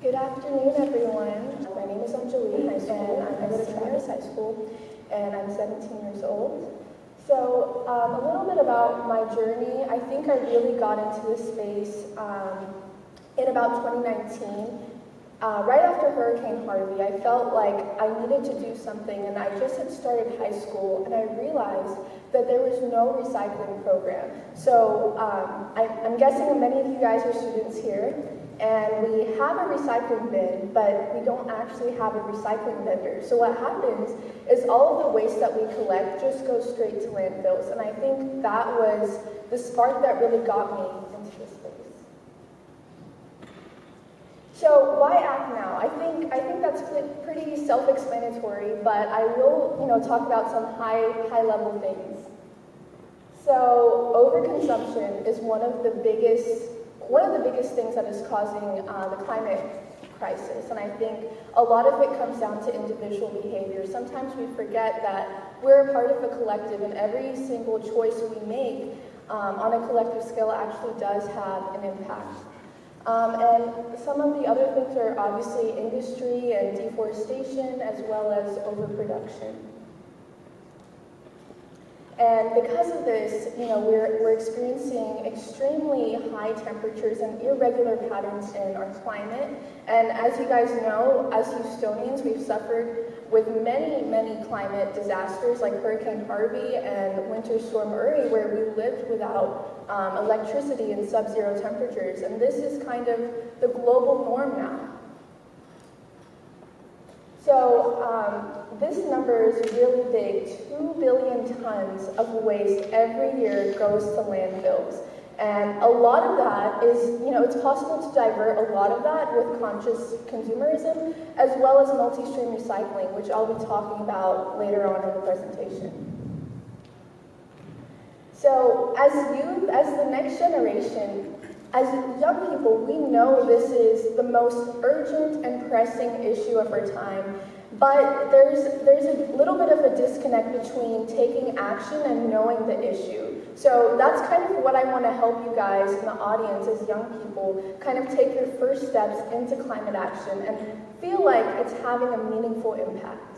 Good afternoon, everyone. My name is Anjali, and I go to Travis High School, and I'm 17 years old. So, a little bit about my journey. I think I really got into this space in about 2019. Right after Hurricane Harvey, I felt like I needed to do something, and I just had started high school, and I realized that there was no recycling program. So I'm guessing many of you guys are students here, and we have a recycling bin, but we don't actually have a recycling vendor. So what happens is all of the waste that we collect just goes straight to landfills, and I think that was the spark that really got me into this space. So why act now? I think that's pretty self-explanatory, but I will, talk about some high-level things. So overconsumption is one of the biggest things that is causing the climate crisis, and I think a lot of it comes down to individual behavior. Sometimes we forget that we're a part of a collective, and every single choice we make on a collective scale actually does have an impact. And some of the other things are obviously industry and deforestation, as well as overproduction. And because of this, we're experiencing extremely high temperatures and irregular patterns in our climate. And as you guys know, as Houstonians, we've suffered with many climate disasters like Hurricane Harvey and Winter Storm Uri, where we lived without electricity in sub-zero temperatures. And this is kind of the global norm now. So this number is really big. 2 billion tons of waste every year goes to landfills. And a lot of that is, it's possible to divert a lot of that with conscious consumerism, as well as multi-stream recycling, which I'll be talking about later on in the presentation. So as youth, as the next generation, as young people, we know this is the most urgent and pressing issue of our time, but there's a little bit of a disconnect between taking action and knowing the issue. So that's kind of what I want to help you guys in the audience as young people kind of take your first steps into climate action and feel like it's having a meaningful impact.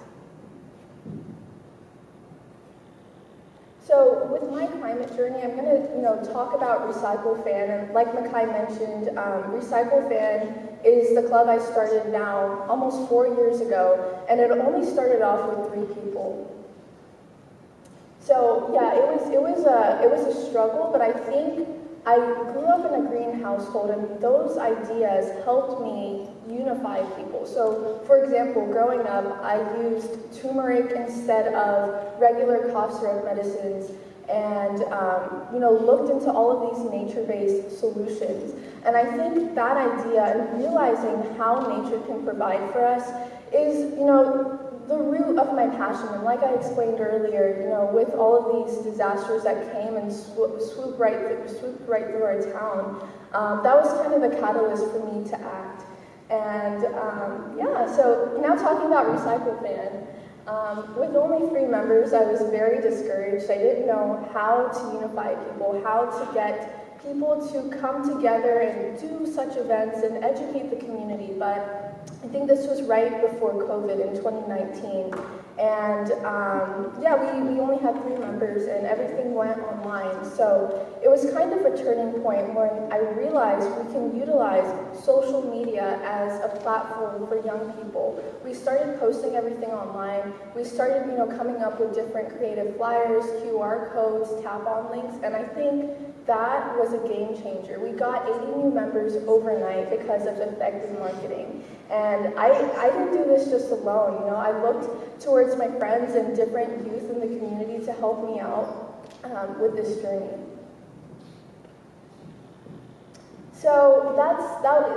So with my climate journey, I'm going to talk about Recycle Fan, and like Makai mentioned, Recycle Fan is the club I started now almost 4 years ago, and it only started off with 3 people. So yeah, it was a struggle, but I think I grew up in a green household, and those ideas helped me unify people. So, for example, growing up, I used turmeric instead of regular cough syrup medicines, and looked into all of these nature-based solutions. And I think that idea and realizing how nature can provide for us is, the root of my passion. And like I explained earlier, with all of these disasters that came and swooped right through our town, that was kind of a catalyst for me to act. And so now talking about Recycle Fan, with only 3 members, I was very discouraged. I didn't know how to unify people, how to get people to come together and do such events and educate the community, but I think this was right before COVID in 2019, and we only had 3 members and everything went online. So it was kind of a turning point when I realized we can utilize social media as a platform for young people. We started posting everything online. We started, coming up with different creative flyers, QR codes, tap-on links, and I think that was a game changer. We got 80 new members overnight because of effective marketing. And I didn't do this just alone. I looked towards my friends and different youth in the community to help me out with this journey. So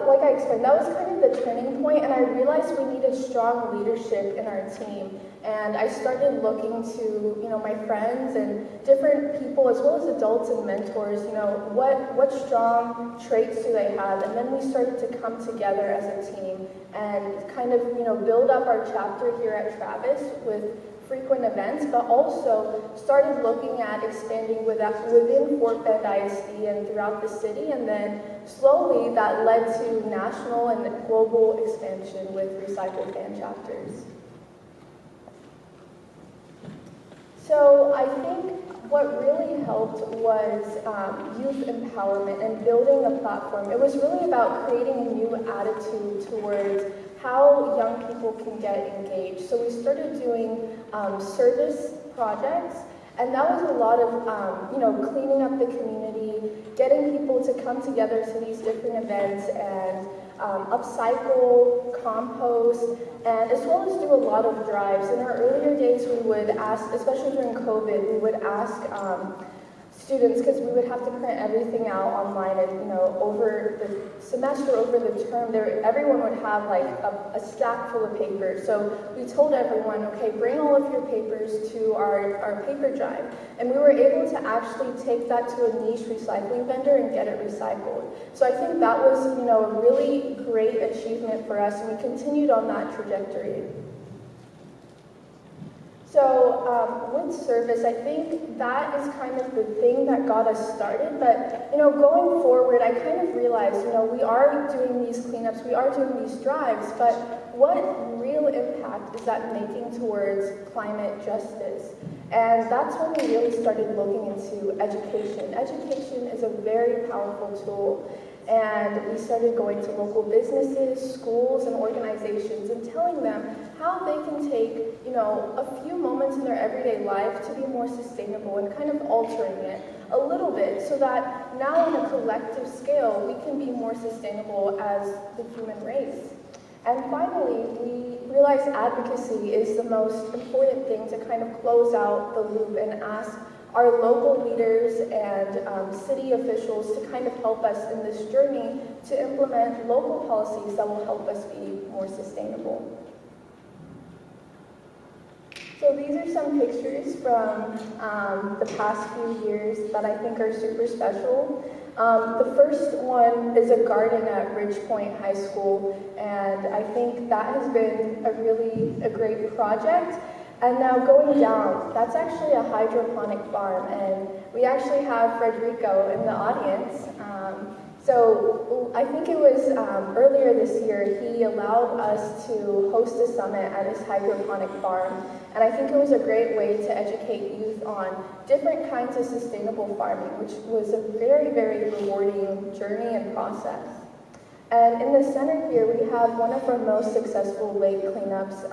like I explained, that was kind of the turning point, and I realized we needed strong leadership in our team. And I started looking to, my friends and different people, as well as adults and mentors, what strong traits do they have? And then we started to come together as a team and kind of, build up our chapter here at Travis with frequent events, but also started looking at expanding within Fort Bend ISD and throughout the city, and then slowly that led to national and global expansion with Recycle Fan chapters. So I think what really helped was youth empowerment and building a platform. It was really about creating a new attitude towards how young people can get engaged. So we started doing service projects, and that was a lot of cleaning up the community, getting people to come together to these different events and upcycle, compost, and as well as do a lot of drives. In our earlier days, we would ask, especially during COVID, we would ask students, because we would have to print everything out online, and over the semester, over the term, everyone would have like a stack full of paper. So we told everyone, okay, bring all of your papers to our paper drive, and we were able to actually take that to a niche recycling vendor and get it recycled. So I think that was a really great achievement for us, and we continued on that trajectory. So with service, I think that is kind of the thing that got us started. But going forward, I kind of realized, we are doing these cleanups, we are doing these drives, but what real impact is that making towards climate justice? And that's when we really started looking into education. Education is a very powerful tool. And we started going to local businesses, schools, and organizations and telling them how they can take, a few moments in their everyday life to be more sustainable and kind of altering it a little bit so that now on a collective scale, we can be more sustainable as the human race. And finally, we realized advocacy is the most important thing to kind of close out the loop and ask our local leaders and city officials to kind of help us in this journey to implement local policies that will help us be more sustainable. So these are some pictures from the past few years that I think are super special. The first one is a garden at Ridgepoint High School, and I think that has been a great project. And now going down, that's actually a hydroponic farm, and we actually have Frederico in the audience. So I think it was earlier this year, he allowed us to host a summit at his hydroponic farm, and I think it was a great way to educate youth on different kinds of sustainable farming, which was a very, very rewarding journey and process. And in the center here, we have one of our most successful lake cleanups.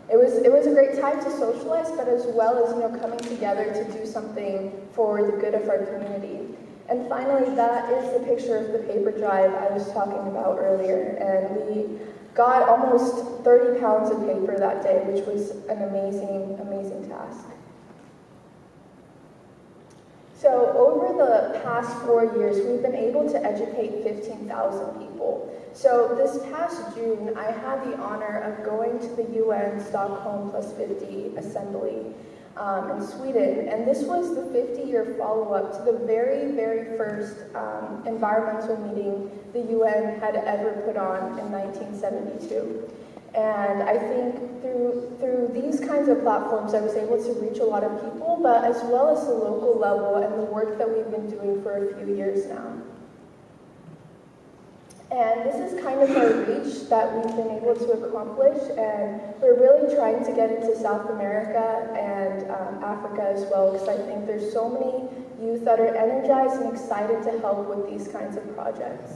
It was a great time to socialize, but as well as coming together to do something for the good of our community. And finally, that is the picture of the paper drive I was talking about earlier. And we got almost 30 pounds of paper that day, which was an amazing, amazing task. So over the past 4 years, we've been able to educate 15,000 people. So this past June, I had the honor of going to the UN Stockholm Plus 50 Assembly in Sweden, and this was the 50-year follow-up to the very, very first environmental meeting the UN had ever put on in 1972. And I think through these kinds of platforms, I was able to reach a lot of people, but as well as the local level and the work that we've been doing for a few years now. And this is kind of our reach that we've been able to accomplish, and we're really trying to get into South America and Africa as well, because I think there's so many youth that are energized and excited to help with these kinds of projects.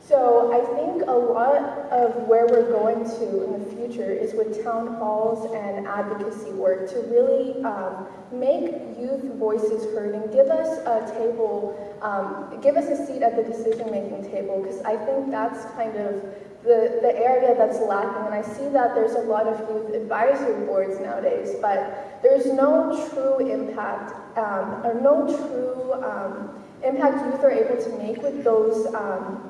So I think a lot of where we're going to in the future is with town halls and advocacy work to really make youth voices heard and give us a table, give us a seat at the decision-making table, because I think that's kind of the area that's lacking. And I see that there's a lot of youth advisory boards nowadays, but there's no true impact or no true impact youth are able to make with those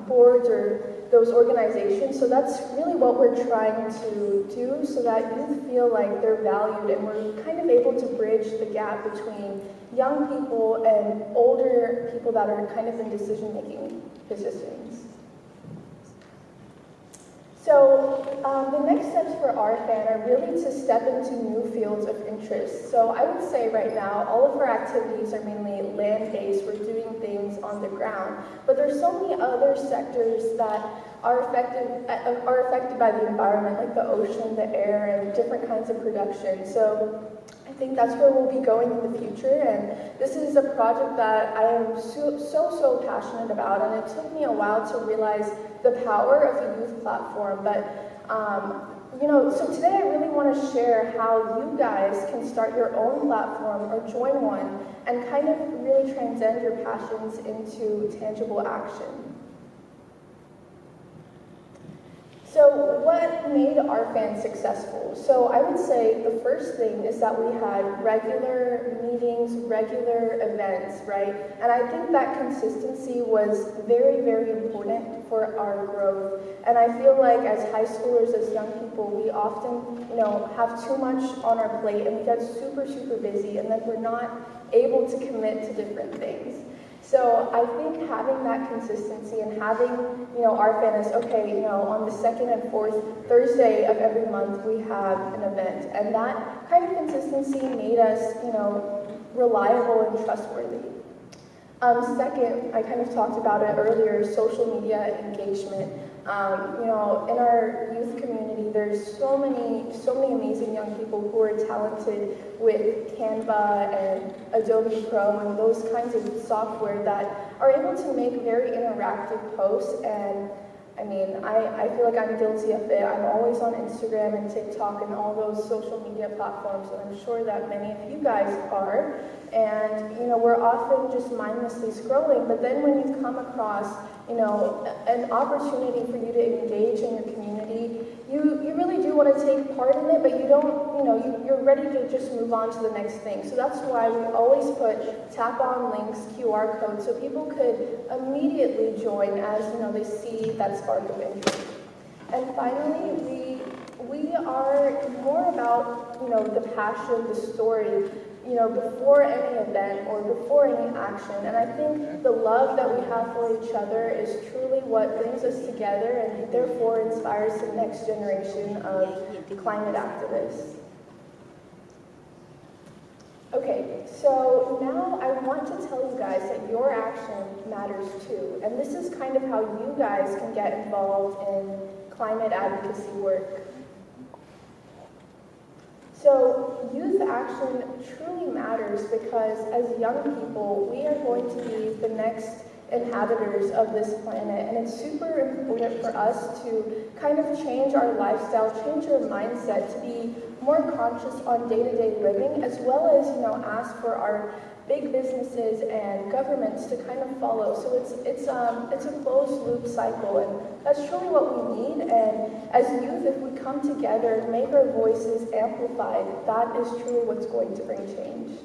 boards or those organizations. So that's really what we're trying to do, so that youth feel like they're valued, and we're kind of able to bridge the gap between young people and older people that are kind of in decision-making positions. So the next steps for our fan are really to step into new fields of interest. So I would say right now, all of our activities are mainly land-based. We're doing things on the ground, but there's so many other sectors that are affected by the environment, like the ocean, the air, and different kinds of production. So I think that's where we'll be going in the future, and this is a project that I am so passionate about, and it took me a while to realize the power of a youth platform. But so today I really want to share how you guys can start your own platform or join one and kind of really transcend your passions into tangible action. So what made our fan successful? So I would say the first thing is that we had regular meetings, regular events, right? And I think that consistency was very important for our growth. And I feel like as high schoolers, as young people, we often, have too much on our plate and we get super busy, and then we're not able to commit to different things. So I think having that consistency and having, our fan is, okay, on the second and fourth Thursday of every month we have an event. And that kind of consistency made us, reliable and trustworthy. Second, I kind of talked about it earlier, social media engagement. In our youth community, there's so many amazing young people who are talented with Canva and Adobe Pro and those kinds of software that are able to make very interactive posts. And I feel like I'm guilty of it. I'm always on Instagram and TikTok and all those social media platforms, and I'm sure that many of you guys are. And, we're often just mindlessly scrolling, but then when you come across, an opportunity for you to engage in your community, you really do want to take part in it, but you don't, you're ready to just move on to the next thing. So that's why we always put tap-on links, QR codes, so people could immediately join as, they see that spark of interest. And finally, we are more about, the passion, the story, before any event or before any action. And I think the love that we have for each other is truly what brings us together and therefore inspires the next generation of climate activists. Okay, so now I want to tell you guys that your action matters too. And this is kind of how you guys can get involved in climate advocacy work. So youth action truly matters because as young people, we are going to be the next inhabitants of this planet, and it's super important for us to kind of change our lifestyle, change our mindset to be more conscious on day-to-day living, as well as, ask for our big businesses and governments to kind of follow. So it's a closed loop cycle, and that's truly what we need. And as youth, if we come together and make our voices amplified, that is truly what's going to bring change.